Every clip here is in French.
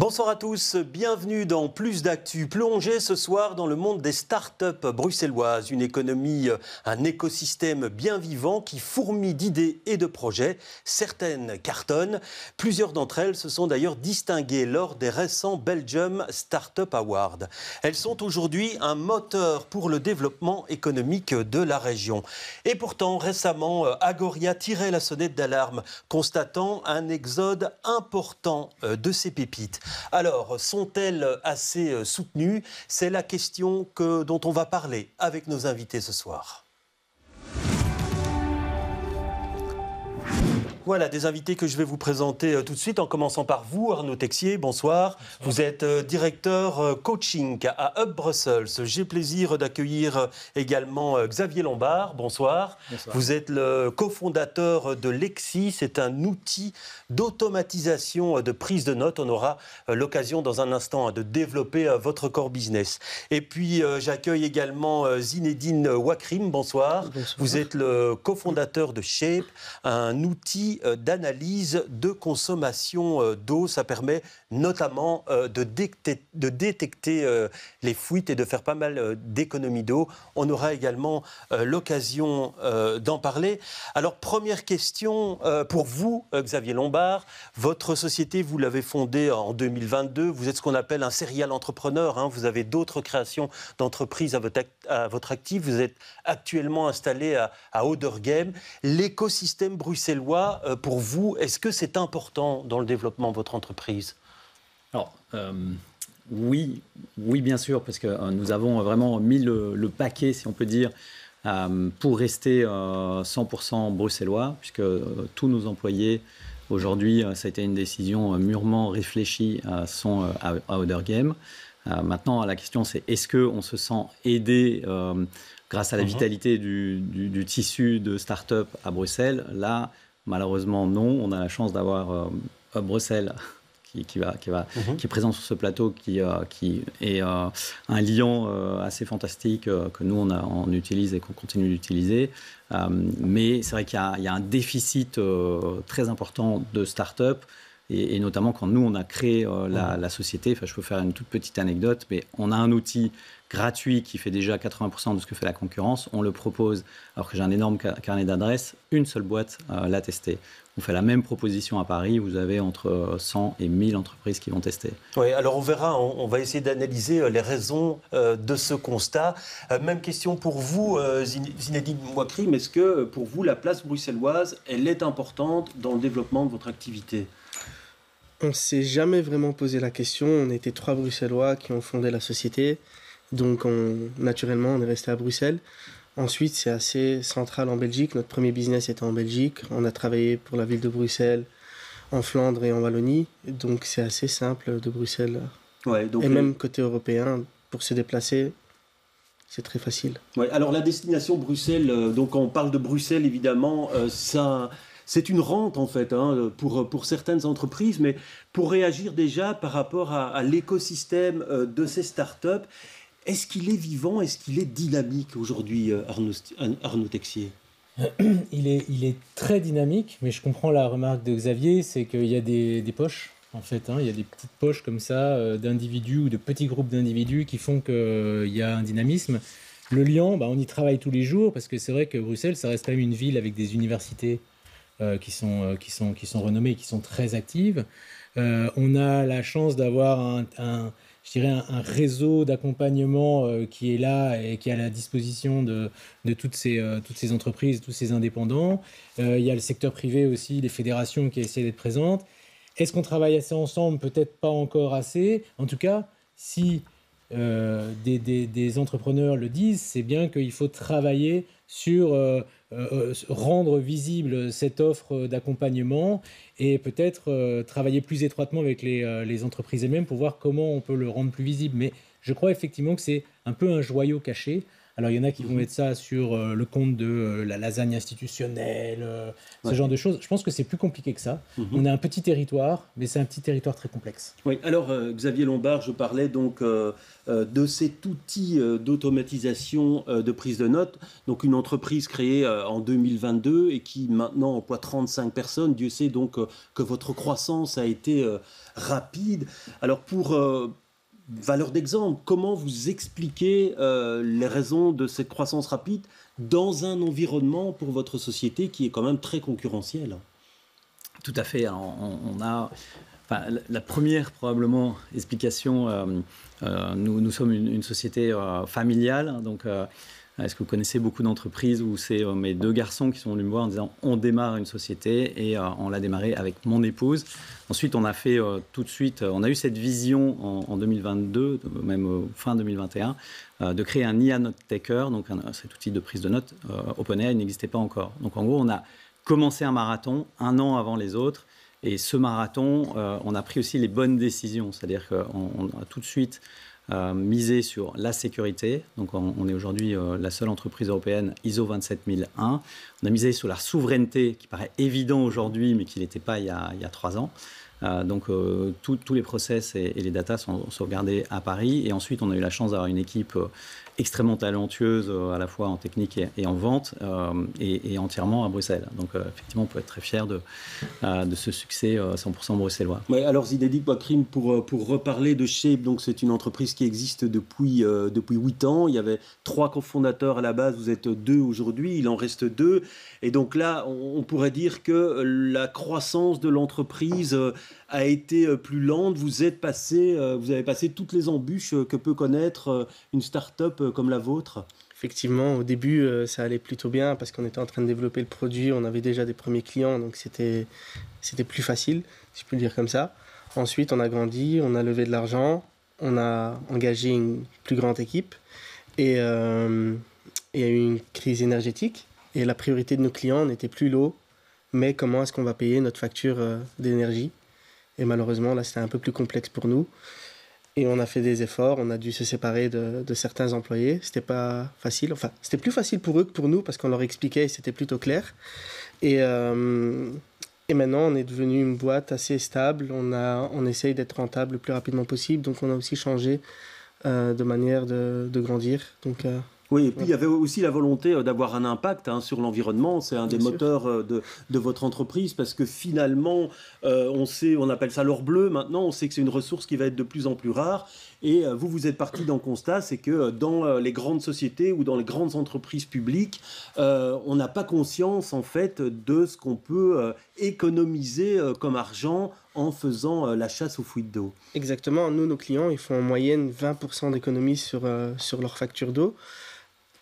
Bonsoir à tous, bienvenue dans Plus d'Actu. Plongée ce soir dans le monde des start-up bruxelloises, une économie, un écosystème bien vivant qui fourmille d'idées et de projets. Certaines cartonnent, plusieurs d'entre elles se sont d'ailleurs distinguées lors des récents Belgium Startup Awards. Elles sont aujourd'hui un moteur pour le développement économique de la région. Et pourtant, récemment, Agoria tirait la sonnette d'alarme, constatant un exode important de ces pépites. Alors, sont-elles assez soutenues? C'est la question dont on va parler avec nos invités ce soir. Voilà, des invités que je vais vous présenter tout de suite, en commençant par vous, Arnaud Texier, bonsoir. Vous êtes directeur coaching à Hub Brussels. J'ai plaisir d'accueillir également Xavier Lombard, bonsoir. Bonsoir. Vous êtes le cofondateur de Lexi, c'est un outil d'automatisation de prise de notes. On aura l'occasion dans un instant de développer votre core business. Et puis j'accueille également Zinedine Wakrim, bonsoir. Bonsoir. Vous êtes le cofondateur de Shape, un outil d'analyse de consommation d'eau. Ça permet notamment de détecter les fuites et de faire pas mal d'économies d'eau. On aura également l'occasion d'en parler. Alors, première question pour vous, Xavier Lombard. Votre société, vous l'avez fondée en 2022. Vous êtes ce qu'on appelle un serial entrepreneur. Hein. Vous avez d'autres créations d'entreprises à votre actif. Vous êtes actuellement installé à Oudergem. L'écosystème bruxellois, pour vous, est-ce que c'est important dans le développement de votre entreprise ? Alors, oui, bien sûr, parce que nous avons vraiment mis le paquet, si on peut dire, pour rester 100% bruxellois, puisque tous nos employés, aujourd'hui, ça a été une décision mûrement réfléchie, sont à Oudergem. Maintenant, la question, c'est est-ce qu'on se sent aidé grâce à la vitalité du tissu de start-up à Bruxelles ? Là, malheureusement, non. On a la chance d'avoir Bruxelles qui est présent sur ce plateau, qui est un liant assez fantastique que nous, on utilise et qu'on continue d'utiliser. Mais c'est vrai qu'il y a un déficit très important de start-up. Et notamment quand nous, on a créé la société, je peux faire une toute petite anecdote, mais on a un outil gratuit qui fait déjà 80% de ce que fait la concurrence. On le propose, alors que j'ai un énorme carnet d'adresses, une seule boîte l'a testé. On fait la même proposition à Paris, vous avez entre 100 et 1000 entreprises qui vont tester. Oui, alors on verra, on va essayer d'analyser les raisons de ce constat. Même question pour vous, Zinedine Wakrim, est-ce que pour vous, la place bruxelloise, elle est importante dans le développement de votre activité ? On ne s'est jamais vraiment posé la question. On était 3 Bruxellois qui ont fondé la société. Donc, naturellement, on est resté à Bruxelles. Ensuite, c'est assez central en Belgique. Notre premier business était en Belgique. On a travaillé pour la ville de Bruxelles, en Flandre et en Wallonie. Donc, c'est assez simple de Bruxelles. Ouais, donc même côté européen, pour se déplacer, c'est très facile. Ouais, alors, la destination Bruxelles, donc quand on parle de Bruxelles, évidemment, c'est une rente, en fait, pour certaines entreprises, mais pour réagir déjà par rapport à l'écosystème de ces startups, est-ce qu'il est vivant, est-ce qu'il est dynamique aujourd'hui, Arnaud Texier ? Il est très dynamique, mais je comprends la remarque de Xavier, c'est qu'il y a des poches, en fait. Il y a des petites poches comme ça d'individus ou de petits groupes d'individus qui font qu'il y a un dynamisme. Le Lian, on y travaille tous les jours, parce que c'est vrai que Bruxelles, ça reste quand même une ville avec des universités qui sont renommées et qui sont très actives. On a la chance d'avoir un réseau d'accompagnement qui est là et qui est à la disposition de toutes ces entreprises, tous ces indépendants. Il y a le secteur privé aussi, les fédérations qui essaient d'être présentes. Est-ce qu'on travaille assez ensemble ? Peut-être pas encore assez. En tout cas, si des entrepreneurs le disent, c'est bien qu'il faut travailler sur rendre visible cette offre d'accompagnement et peut-être travailler plus étroitement avec les entreprises elles-mêmes pour voir comment on peut le rendre plus visible. Mais je crois effectivement que c'est un peu un joyau caché. Alors, il y en a qui vont mettre ça sur le compte de la lasagne institutionnelle, ce genre de choses. Je pense que c'est plus compliqué que ça. On a un petit territoire, mais c'est un petit territoire très complexe. Oui, alors Xavier Lombard, je parlais donc de cet outil d'automatisation de prise de notes. Donc une entreprise créée en 2022 et qui maintenant emploie 35 personnes. Dieu sait donc que votre croissance a été rapide. Alors pour valeur d'exemple, comment vous expliquez les raisons de cette croissance rapide dans un environnement pour votre société qui est quand même très concurrentiel? Tout à fait. Alors, on a... Enfin, la première probablement explication, nous sommes une société familiale, donc est-ce que vous connaissez beaucoup d'entreprises où c'est mes deux garçons qui sont venus me voir en disant on démarre une société et on l'a démarré avec mon épouse. Ensuite on a fait tout de suite, on a eu cette vision en 2022, même fin 2021, de créer un IA Note Taker, donc cet outil de prise de notes. OpenAI n'existait pas encore. Donc en gros on a commencé un marathon 1 an avant les autres. Et ce marathon, on a pris aussi les bonnes décisions, c'est-à-dire qu'on a tout de suite misé sur la sécurité. Donc on est aujourd'hui la seule entreprise européenne ISO 27001. On a misé sur la souveraineté, qui paraît évident aujourd'hui, mais qui n'était pas il y a 3 ans. Donc tous les process et les datas sont sauvegardés à Paris. Et ensuite, on a eu la chance d'avoir une équipe extrêmement talentueuse, à la fois en technique et en vente, et entièrement à Bruxelles. Donc effectivement, on peut être très fier de ce succès 100% bruxellois. Ouais, alors Zinedine Bouakrim, pour reparler de Shape, donc c'est une entreprise qui existe depuis 8 ans. Il y avait 3 cofondateurs à la base, vous êtes 2 aujourd'hui, il en reste 2. Et donc là, on pourrait dire que la croissance de l'entreprise a été plus lente. Vous avez passé toutes les embûches que peut connaître une start-up comme la vôtre. Effectivement, au début, ça allait plutôt bien parce qu'on était en train de développer le produit, on avait déjà des premiers clients, donc c'était plus facile, si je peux le dire comme ça. Ensuite, on a grandi, on a levé de l'argent, on a engagé une plus grande équipe et il y a eu une crise énergétique. Et la priorité de nos clients n'était plus l'eau, mais comment est-ce qu'on va payer notre facture d'énergie. Et malheureusement, là, c'était un peu plus complexe pour nous. Et on a fait des efforts, on a dû se séparer de certains employés. C'était pas facile. Enfin, c'était plus facile pour eux que pour nous parce qu'on leur expliquait et c'était plutôt clair. Et maintenant, on est devenu une boîte assez stable. On essaye d'être rentable le plus rapidement possible. Donc, on a aussi changé de manière de grandir. Donc, oui, et puis il y avait aussi la volonté d'avoir un impact sur l'environnement. C'est un des moteurs de votre entreprise parce que finalement, on appelle ça l'or bleu. Maintenant, on sait que c'est une ressource qui va être de plus en plus rare. Et vous êtes parti d'un constat, c'est que dans les grandes sociétés ou dans les grandes entreprises publiques, on n'a pas conscience en fait de ce qu'on peut économiser comme argent en faisant la chasse aux fuites d'eau. Exactement. Nous, nos clients, ils font en moyenne 20% d'économies sur leur facture d'eau.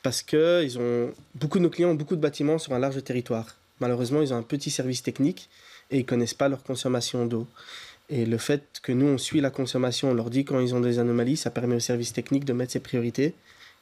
Parce que beaucoup de nos clients ont beaucoup de bâtiments sur un large territoire. Malheureusement, ils ont un petit service technique et ils ne connaissent pas leur consommation d'eau. Et le fait que nous, on suit la consommation, on leur dit quand ils ont des anomalies, ça permet au service technique de mettre ses priorités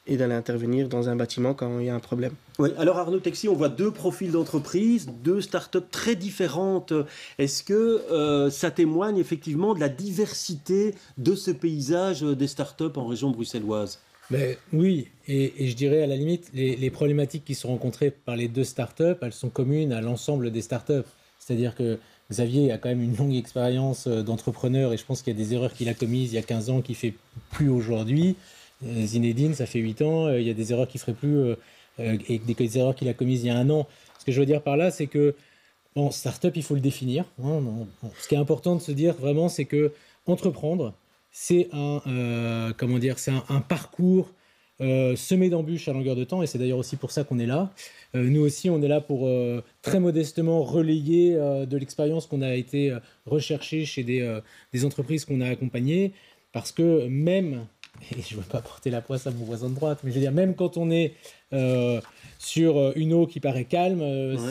et d'aller intervenir dans un bâtiment quand il y a un problème. Oui, alors Arnaud Texier, on voit 2 profils d'entreprise, 2 startups très différentes. Est-ce que ça témoigne effectivement de la diversité de ce paysage des startups en région bruxelloise ? Ben, oui, et je dirais à la limite, les problématiques qui sont rencontrées par les 2 startups, elles sont communes à l'ensemble des startups. C'est-à-dire que Xavier a quand même une longue expérience d'entrepreneur et je pense qu'il y a des erreurs qu'il a commises il y a 15 ans qu'il ne fait plus aujourd'hui. Zinedine, ça fait 8 ans, il y a des erreurs qu'il ne ferait plus et des erreurs qu'il a commises il y a 1 an. Ce que je veux dire par là, c'est que, bon, startup, il faut le définir. Hein, ce qui est important de se dire vraiment, c'est que entreprendre, c'est un parcours semé d'embûches à longueur de temps, et c'est d'ailleurs aussi pour ça qu'on est là. Nous aussi, on est là pour très modestement relayer de l'expérience qu'on a été recherchée chez des entreprises qu'on a accompagnées, parce que même, et je ne veux pas porter la poisse à mon voisin de droite, mais je veux dire, même quand on est sur une eau qui paraît calme,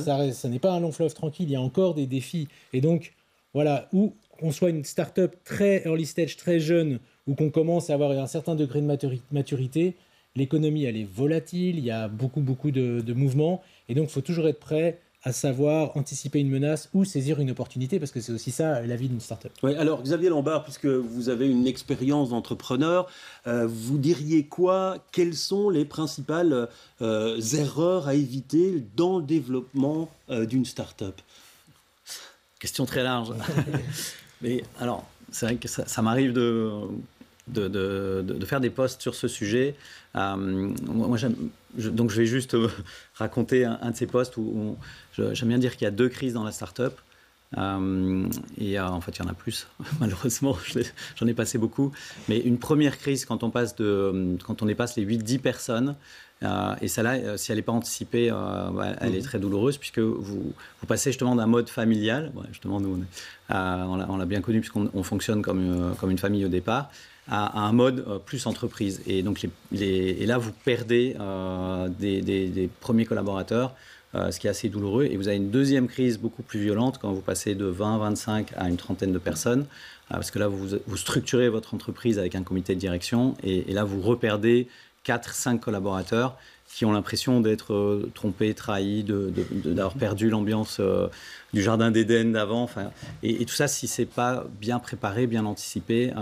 ça n'est pas un long fleuve tranquille, il y a encore des défis. Et donc, voilà, où qu'on soit une start-up très early stage, très jeune, ou qu'on commence à avoir un certain degré de maturité, l'économie, elle est volatile, il y a beaucoup de mouvements, et donc il faut toujours être prêt à savoir anticiper une menace ou saisir une opportunité, parce que c'est aussi ça la vie d'une start-up. Oui, alors Xavier Lambert, puisque vous avez une expérience d'entrepreneur, vous diriez quoi? Quelles sont les principales erreurs à éviter dans le développement d'une start-up? Question très large. Mais alors, c'est vrai que ça m'arrive de faire des posts sur ce sujet. Moi, donc je vais juste raconter un de ces posts où j'aime bien dire qu'il y a 2 crises dans la start-up. Et en fait, il y en a plus. Malheureusement, j'en ai passé beaucoup. Mais une première crise, quand on dépasse les 8-10 personnes, et celle-là, si elle n'est pas anticipée, elle est très douloureuse, puisque vous passez justement d'un mode familial, justement nous on l'a bien connu puisqu'on fonctionne comme une famille au départ, à un mode plus entreprise. Et donc et là, vous perdez des premiers collaborateurs, ce qui est assez douloureux. Et vous avez une deuxième crise beaucoup plus violente quand vous passez de 20, 25 à une trentaine de personnes, parce que là, vous structurez votre entreprise avec un comité de direction, et là, vous reperdez 4-5 collaborateurs qui ont l'impression d'être trompés, trahis, d'avoir perdu l'ambiance du jardin d'Éden d'avant. Enfin, et tout ça, si ce n'est pas bien préparé, bien anticipé,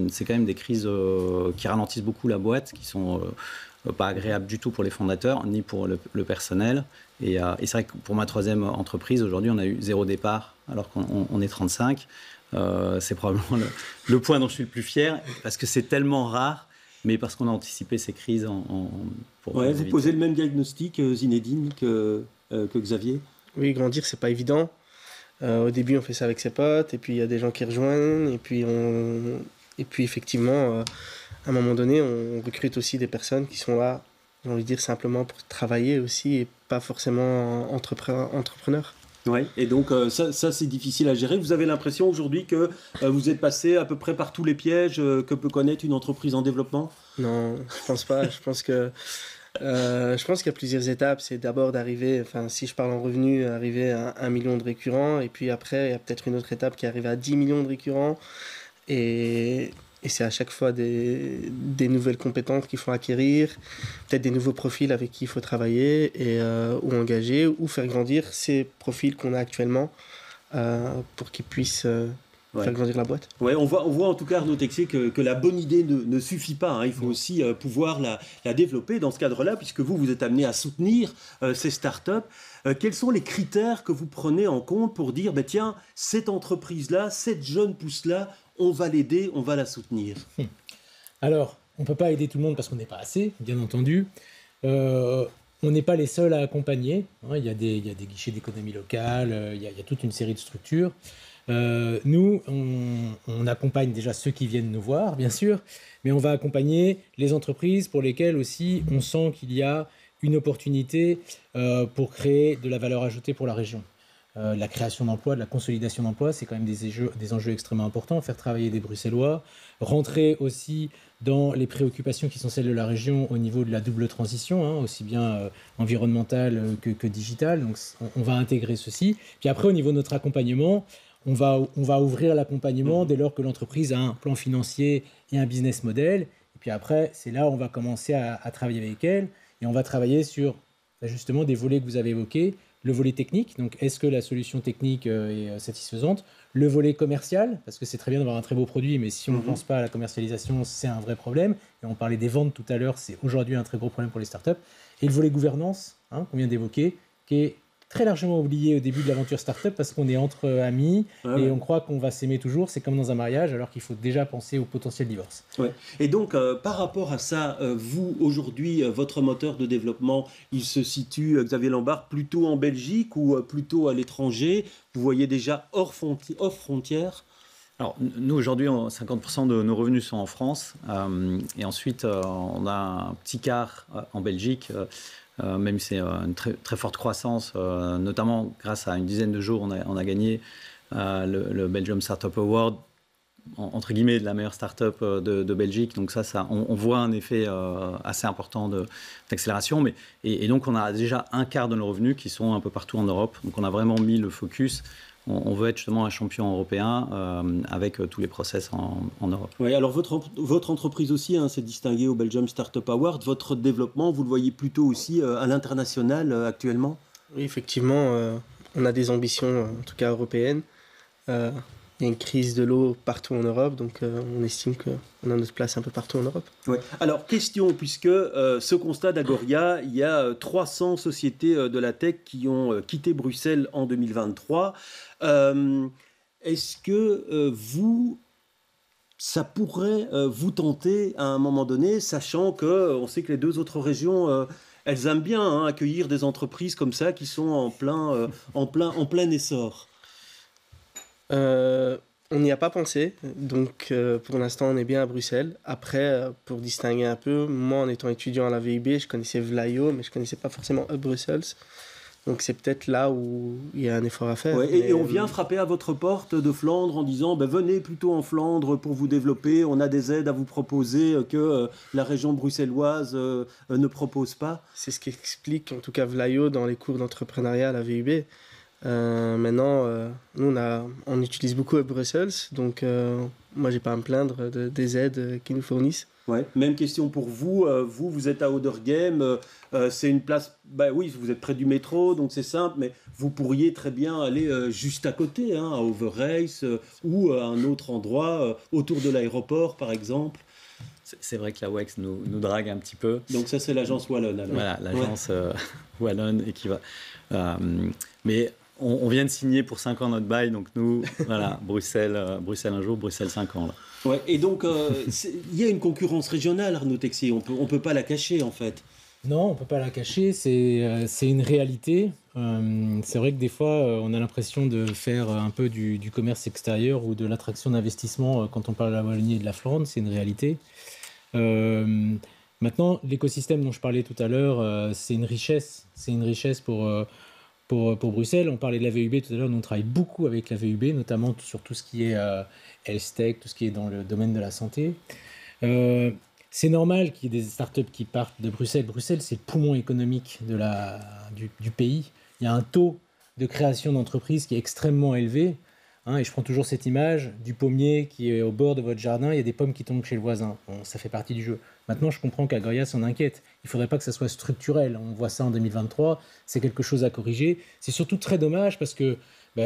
c'est quand même des crises qui ralentissent beaucoup la boîte, qui sont pas agréables du tout pour les fondateurs, ni pour le personnel. Et c'est vrai que pour ma 3e entreprise, aujourd'hui, on a eu 0 départ, alors qu'on est 35. C'est probablement le point dont je suis le plus fier, parce que c'est tellement rare, mais parce qu'on a anticipé ces crises vous posez le même diagnostic, Zinedine, que Xavier? Oui, grandir, c'est pas évident. Au début, on fait ça avec ses potes, et puis il y a des gens qui rejoignent, et puis effectivement, à un moment donné, on recrute aussi des personnes qui sont là, j'ai envie de dire, simplement pour travailler aussi, et pas forcément entrepreneurs. Oui, et donc ça c'est difficile à gérer. Vous avez l'impression aujourd'hui que vous êtes passé à peu près par tous les pièges que peut connaître une entreprise en développement? Non, je pense pas. Je pense qu'il y a plusieurs étapes. C'est d'abord d'arriver, si je parle en revenus, arriver à 1 million de récurrents. Et puis après, il y a peut-être une autre étape qui arrive à 10 millions de récurrents. Et c'est à chaque fois des nouvelles compétences qu'il faut acquérir, peut-être des nouveaux profils avec qui il faut travailler, ou engager, ou faire grandir ces profils qu'on a actuellement pour qu'ils puissent faire grandir la boîte. Ouais, on voit en tout cas, Arnaud Texier, que la bonne idée ne suffit pas. Hein. Il faut aussi pouvoir la développer dans ce cadre-là, puisque vous êtes amené à soutenir ces startups. Quels sont les critères que vous prenez en compte pour dire, tiens, cette entreprise-là, cette jeune pousse-là, on va l'aider, on va la soutenir? Alors, on ne peut pas aider tout le monde parce qu'on n'est pas assez, bien entendu. On n'est pas les seuls à accompagner. Il y a des guichets d'économie locale, il y a toute une série de structures. Nous, on accompagne déjà ceux qui viennent nous voir, bien sûr, mais on va accompagner les entreprises pour lesquelles aussi on sent qu'il y a une opportunité pour créer de la valeur ajoutée pour la région. La création d'emplois, de la consolidation d'emplois, c'est quand même des enjeux extrêmement importants. Faire travailler des Bruxellois, rentrer aussi dans les préoccupations qui sont celles de la région au niveau de la double transition, aussi bien environnementale que digitale. Donc on va intégrer ceci. Puis après, au niveau de notre accompagnement, on va ouvrir l'accompagnement dès lors que l'entreprise a un plan financier et un business model. Et puis après, c'est là où on va commencer à travailler avec elle. Et on va travailler sur justement des volets que vous avez évoqués. Le volet technique, donc est-ce que la solution technique est satisfaisante? Le volet commercial, parce que c'est très bien d'avoir un très beau produit, mais si on ne pense pas à la commercialisation, c'est un vrai problème. Et on parlait des ventes tout à l'heure, c'est aujourd'hui un très gros problème pour les startups. Et le volet gouvernance, qu'on vient d'évoquer, qui est très largement oublié au début de l'aventure startup parce qu'on est entre amis et on croit qu'on va s'aimer toujours. C'est comme dans un mariage, alors qu'il faut déjà penser au potentiel divorce. Ouais. Et donc, par rapport à ça, vous, aujourd'hui, votre moteur de développement, il se situe, Xavier Lambert, plutôt en Belgique ou plutôt à l'étranger? Vous voyez déjà hors frontières? Alors, nous, aujourd'hui, 50% de nos revenus sont en France. Et ensuite, on a un petit quart en Belgique. Même si c'est une très, très forte croissance, notamment grâce à une dizaine de jours, on a gagné le Belgium Startup Award, entre guillemets, de la meilleure startup de Belgique. Donc on voit un effet assez important d'accélération. Et donc, on a déjà un quart de nos revenus qui sont un peu partout en Europe. Donc, on a vraiment mis le focus. On veut être justement un champion européen avec tous les process en Europe. Oui, alors votre entreprise aussi s'est distinguée au Belgium Startup Award. Votre développement, vous le voyez plutôt aussi à l'international actuellement? Oui, effectivement, on a des ambitions, en tout cas européennes. Il y a une crise de l'eau partout en Europe, donc on estime qu'on a notre place un peu partout en Europe. Ouais. Alors, question, puisque ce constat d'Agoria, il y a 300 sociétés de la tech qui ont quitté Bruxelles en 2023. Est-ce que ça pourrait vous tenter à un moment donné, sachant qu'on sait que les 2 autres régions, elles aiment bien accueillir des entreprises comme ça qui sont en plein essor? On n'y a pas pensé, donc pour l'instant on est bien à Bruxelles. Après, pour distinguer un peu, moi en étant étudiant à la VUB, je connaissais Vlaio, mais je ne connaissais pas forcément Hub Brussels. Donc c'est peut-être là où il y a un effort à faire. Ouais, et on vient frapper à votre porte de Flandre en disant venez plutôt en Flandre pour vous développer, on a des aides à vous proposer que la région bruxelloise ne propose pas. C'est ce qu'explique en tout cas Vlaio dans les cours d'entrepreneuriat à la VUB. Maintenant, nous on utilise beaucoup Hub Brussels, donc moi j'ai pas à me plaindre des aides qu'ils nous fournissent. Ouais. Même question pour vous. Vous êtes à Oudergem. C'est une place. Oui, vous êtes près du métro, donc c'est simple. Mais vous pourriez très bien aller juste à côté, à Overijse ou à un autre endroit autour de l'aéroport, par exemple. C'est vrai que la WEX nous drague un petit peu. Donc ça, c'est l'agence wallonne. Alors. Voilà, l'agence wallonne et qui va. Mais on vient de signer pour 5 ans notre bail, donc nous, voilà, Bruxelles un jour, Bruxelles 5 ans. Là. Ouais, et donc, il y a une concurrence régionale, Arnaud Texier, on peut pas la cacher, en fait. Non, on ne peut pas la cacher, c'est une réalité. C'est vrai que des fois, on a l'impression de faire un peu du commerce extérieur ou de l'attraction d'investissement quand on parle de la Wallonie et de la Flandre, c'est une réalité. Maintenant, l'écosystème dont je parlais tout à l'heure, c'est une richesse pour Bruxelles. On parlait de la VUB tout à l'heure, nous on travaille beaucoup avec la VUB, notamment sur tout ce qui est health tech, tout ce qui est dans le domaine de la santé. C'est normal qu'il y ait des startups qui partent de Bruxelles. Bruxelles, c'est le poumon économique du pays. Il y a un taux de création d'entreprises qui est extrêmement élevé. Et je prends toujours cette image du pommier qui est au bord de votre jardin, il y a des pommes qui tombent chez le voisin. Bon, ça fait partie du jeu. Maintenant, je comprends qu'Agoria s'en inquiète. Il ne faudrait pas que ça soit structurel. On voit ça en 2023, c'est quelque chose à corriger. C'est surtout très dommage parce que,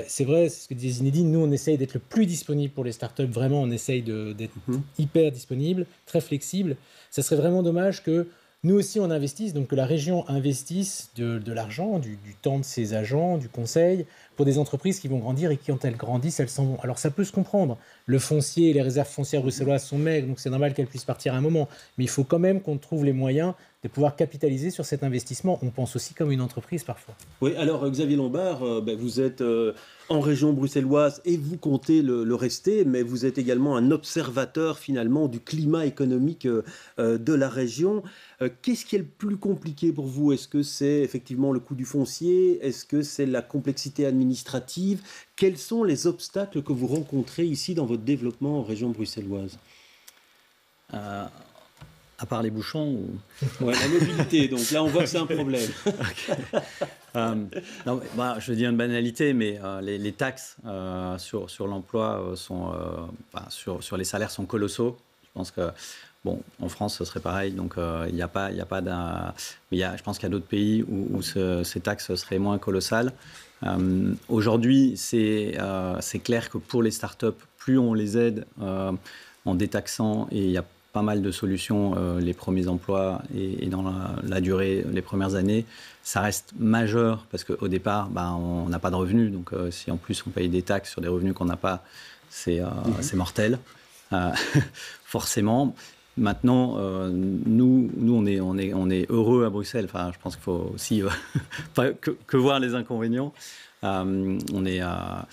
c'est vrai, c'est ce que disait Zinedine, nous, on essaye d'être le plus disponible pour les startups. Vraiment, on essaye d'être hyper disponible, très flexible. Ça serait vraiment dommage que nous aussi, on investisse, donc que la région investisse de l'argent, du temps de ses agents, du conseil, pour des entreprises qui vont grandir et qui, quand elles grandissent, elles s'en vont. Alors ça peut se comprendre. Le foncier et les réserves foncières bruxelloises sont maigres, donc c'est normal qu'elles puissent partir à un moment. Mais il faut quand même qu'on trouve les moyens de pouvoir capitaliser sur cet investissement. On pense aussi comme une entreprise parfois. Oui, alors Xavier Lombard, vous êtes en région bruxelloise et vous comptez le rester, mais vous êtes également un observateur finalement du climat économique de la région. Qu'est-ce qui est le plus compliqué pour vous? Est-ce que c'est effectivement le coût du foncier? Est-ce que c'est la complexité administrative? Quels sont les obstacles que vous rencontrez ici dans votre développement en région bruxelloise? À part les bouchons Ouais, la mobilité, donc là on voit que c'est un problème. Non, je dis une banalité, mais les taxes sur l'emploi sur les salaires sont colossaux. Je pense que en France ce serait pareil, donc il n'y a pas d'un. Mais je pense qu'il y a d'autres pays où ces taxes seraient moins colossales. Aujourd'hui, c'est clair que pour les startups, plus on les aide en détaxant, et il y a pas mal de solutions, les premiers emplois et dans la durée, les premières années, ça reste majeur parce qu'au départ, on n'a pas de revenus. Donc, si en plus on paye des taxes sur des revenus qu'on n'a pas, c'est mortel, forcément. Maintenant, nous on est heureux à Bruxelles. Enfin, je pense qu'il faut aussi pas que voir les inconvénients. On a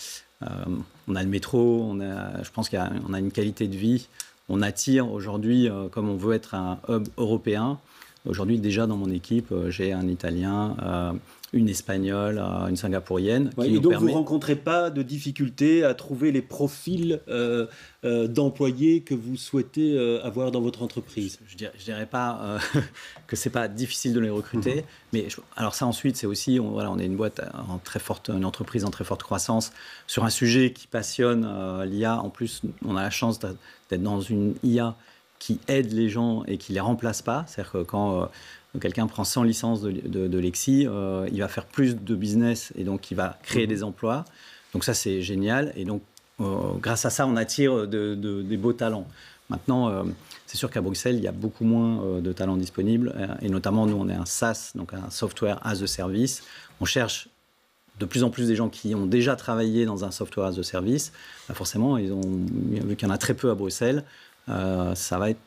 le métro, je pense qu'on a une qualité de vie. On attire aujourd'hui, comme on veut être un hub européen, aujourd'hui déjà dans mon équipe, j'ai un Italien, une Espagnole, une Singapourienne. Ouais, et donc vous ne rencontrez pas de difficultés à trouver les profils d'employés que vous souhaitez avoir dans votre entreprise? Je dirais pas que c'est pas difficile de les recruter, mais alors ça ensuite c'est aussi, on est une boîte une entreprise en très forte croissance sur un sujet qui passionne l'IA. En plus, on a la chance d'être dans une IA qui aide les gens et qui ne les remplace pas. C'est-à-dire que quand quelqu'un prend 100 licences de Lexi, il va faire plus de business et donc il va créer des emplois. Donc ça, c'est génial. Et donc, grâce à ça, on attire des beaux talents. Maintenant, c'est sûr qu'à Bruxelles, il y a beaucoup moins de talents disponibles. Et notamment, nous, on est un SaaS, donc un Software as a Service. On cherche de plus en plus des gens qui ont déjà travaillé dans un Software as a Service. Forcément, vu qu'il y en a très peu à Bruxelles, ça va être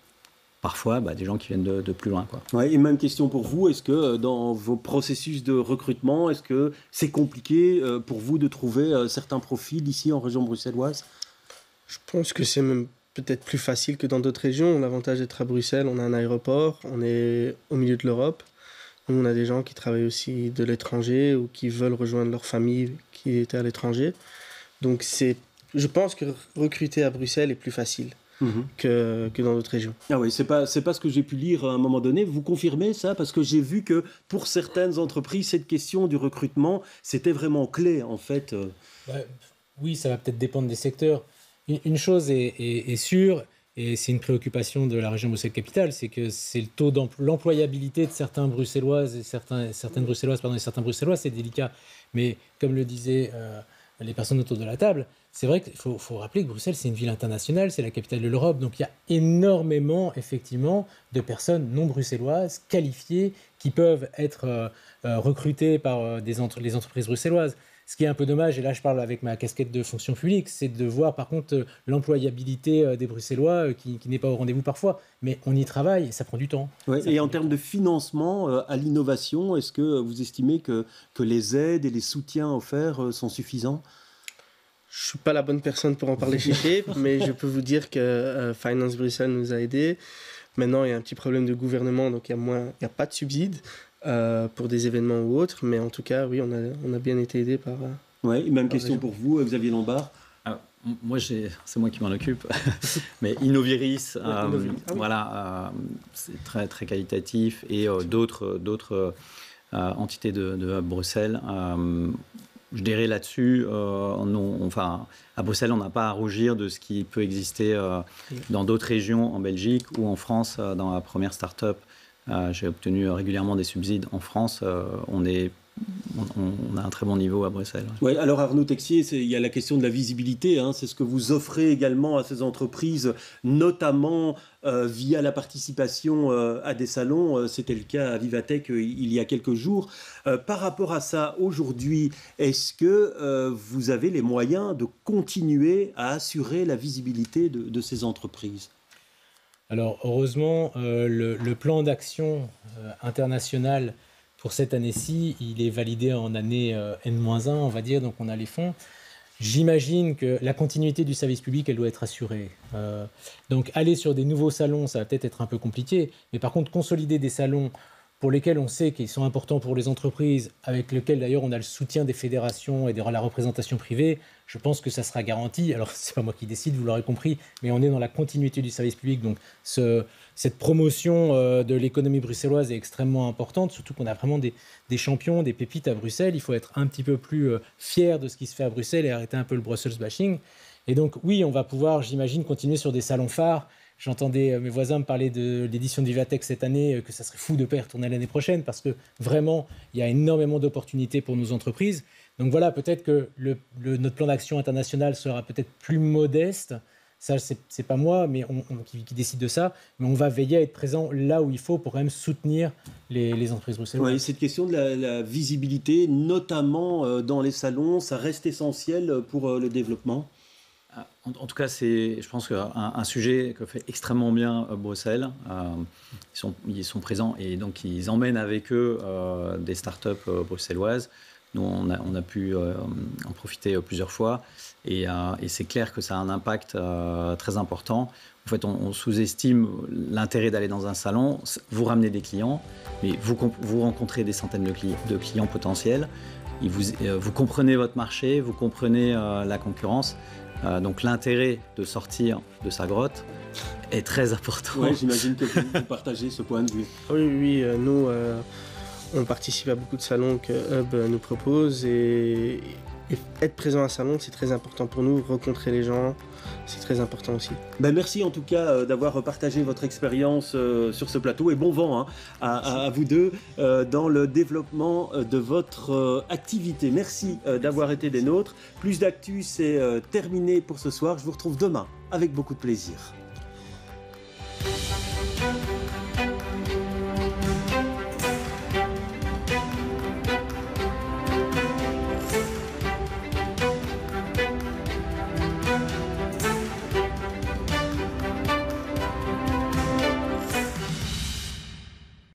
parfois des gens qui viennent de plus loin, quoi. Ouais, et même question pour vous, est-ce que dans vos processus de recrutement, est-ce que c'est compliqué pour vous de trouver certains profils ici en région bruxelloise? Je pense que c'est même peut-être plus facile que dans d'autres régions. L'avantage d'être à Bruxelles, on a un aéroport, on est au milieu de l'Europe. Nous, on a des gens qui travaillent aussi de l'étranger ou qui veulent rejoindre leur famille qui était à l'étranger. Donc je pense que recruter à Bruxelles est plus facile. Que dans d'autres régions. Ah oui, c'est pas ce que j'ai pu lire à un moment donné. Vous confirmez ça? Parce que j'ai vu que pour certaines entreprises, cette question du recrutement, c'était vraiment clé en fait. Oui, ça va peut-être dépendre des secteurs. Une chose est sûre, et c'est une préoccupation de la région Bruxelles-Capitale, c'est que c'est le taux l'employabilité de certains Bruxelloises et certaines Bruxelloises, et certains Bruxellois, c'est délicat. Mais comme le disaient les personnes autour de la table, c'est vrai qu'il faut rappeler que Bruxelles, c'est une ville internationale, c'est la capitale de l'Europe, donc il y a énormément, effectivement, de personnes non bruxelloises, qualifiées, qui peuvent être recrutées par les entreprises bruxelloises. Ce qui est un peu dommage, et là je parle avec ma casquette de fonction publique, c'est de voir par contre l'employabilité des Bruxellois qui n'est pas au rendez-vous parfois, mais on y travaille et ça prend du temps. Ouais, et en termes de financement à l'innovation, est-ce que vous estimez que les aides et les soutiens offerts sont suffisants? Je ne suis pas la bonne personne pour en parler chez Shape, mais je peux vous dire que Finance Bruxelles nous a aidés. Maintenant, il y a un petit problème de gouvernement, donc il n'y a pas de subsides pour des événements ou autres. Mais en tout cas, oui, on a bien été aidés par... Oui, même question pour vous, Xavier Lombard. Moi, c'est moi qui m'en occupe. Mais Innoviris, voilà, c'est très, très qualitatif. Et d'autres entités de Bruxelles... je dirais là-dessus, à Bruxelles, on n'a pas à rougir de ce qui peut exister dans d'autres régions en Belgique ou en France. Dans la première start-up, j'ai obtenu régulièrement des subsides. En France, on a un très bon niveau à Bruxelles. Oui, alors Arnaud Texier, il y a la question de la visibilité. C'est ce que vous offrez également à ces entreprises, notamment via la participation à des salons. C'était le cas à Vivatech il y a quelques jours. Par rapport à ça, aujourd'hui, est-ce que vous avez les moyens de continuer à assurer la visibilité de ces entreprises? Alors, heureusement, le plan d'action international pour cette année-ci, il est validé en année N-1, on va dire, donc on a les fonds. J'imagine que la continuité du service public, elle doit être assurée. Donc aller sur des nouveaux salons, ça va peut-être être un peu compliqué, mais par contre consolider des salons pour lesquels on sait qu'ils sont importants pour les entreprises, avec lesquels d'ailleurs on a le soutien des fédérations et de la représentation privée, je pense que ça sera garanti. Alors c'est pas moi qui décide, vous l'aurez compris, mais on est dans la continuité du service public, donc cette promotion de l'économie bruxelloise est extrêmement importante, surtout qu'on a vraiment des champions, des pépites à Bruxelles. Il faut être un petit peu plus fier de ce qui se fait à Bruxelles et arrêter un peu le Brussels bashing. Et donc oui, on va pouvoir, j'imagine, continuer sur des salons phares. J'entendais mes voisins me parler de l'édition du Vivatech cette année, que ça serait fou de ne pas y retourner l'année prochaine parce que vraiment, il y a énormément d'opportunités pour nos entreprises. Donc voilà, peut-être que notre plan d'action international sera peut-être plus modeste. Ça, c'est pas moi qui décide de ça, mais on va veiller à être présent là où il faut pour quand même soutenir les entreprises bruxelloises. Oui, cette question de la visibilité, notamment dans les salons, ça reste essentiel pour le développement. En tout cas, c'est, je pense, un sujet que fait extrêmement bien Bruxelles. Ils sont présents et donc ils emmènent avec eux des startups bruxelloises. Nous, on a pu en profiter plusieurs fois et c'est clair que ça a un impact très important. En fait, on sous-estime l'intérêt d'aller dans un salon. Vous ramenez des clients, mais vous rencontrez des centaines de clients potentiels. Vous comprenez votre marché, vous comprenez la concurrence. Donc l'intérêt de sortir de sa grotte est très important. Oui, j'imagine que vous partagez ce point de vue. Oui, nous, on participe à beaucoup de salons que Hub nous propose et Et être présent à Salon, c'est très important pour nous. Rencontrer les gens, c'est très important aussi. Ben merci en tout cas d'avoir partagé votre expérience sur ce plateau et bon vent à vous deux dans le développement de votre activité. Merci d'avoir été des nôtres. Plus d'actu, c'est terminé pour ce soir. Je vous retrouve demain avec beaucoup de plaisir.